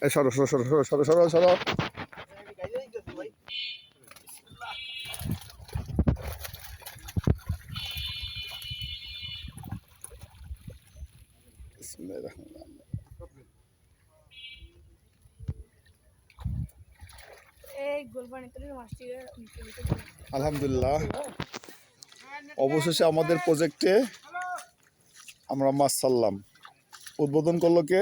এই সরো সরো সরো সরো সরো সরো সরো আলহামদুলিল্লাহ, অবশেষে আমাদের প্রজেক্টে আমরা মাছ ছাড়লাম। উদ্বোধন করলো কে?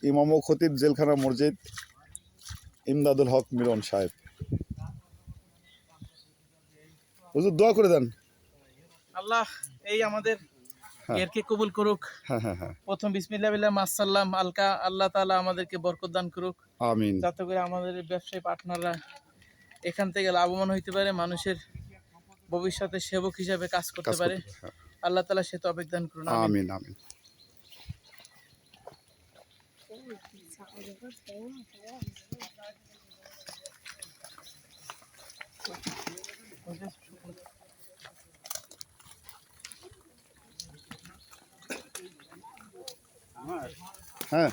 ইমাম ও খতিব জেলখানা মসজিদ ইমদাদুল হক মিলন সাহেব। হুজুর দোয়া করে দেন, আল্লাহ এই আমাদের এরকে কবুল করুক। প্রথম বিসমিল্লাহ বিল্লাহ মাস সাল্লাম আলকা, আল্লাহ তাআলা আমাদেরকে বরকত দান করুক, আমিন। যাতে করে আমাদের ব্যবসায়ী পার্টনাররা এখান থেকে লাভবান হইতে পারে, মানুষের ভবিষ্যতে সেবক হিসাবে কাজ করতে পারে। আল্লাহ তাআলা সে তৌফিক দান করুন, আমিন আমিন। হ্যাঁ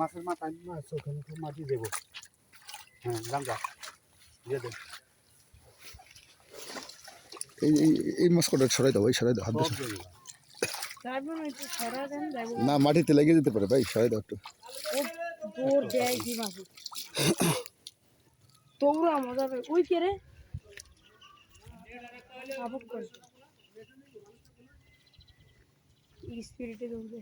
মাছের মাথায় মাছ ওখানে মাটি দেবো। হ্যাঁ গাঙ্গা দিয়ে দেবো। এই মাছ কটা সরাই দাও ভাই, সরাই দাও, হাত দিয়ে না, মাটিতে লেগে যেতে পারে ভাই, সরাই দাও একটু। তোমরা মজা পাবে ওই কে রে স্পিরিটে দৌড়বে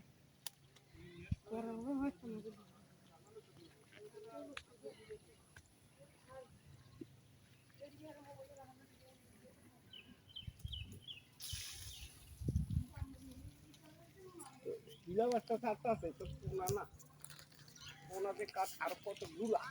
ইলাবাসটা ছাড়তে আছে তো না না ওনাদের কাঠ আর কত গুলা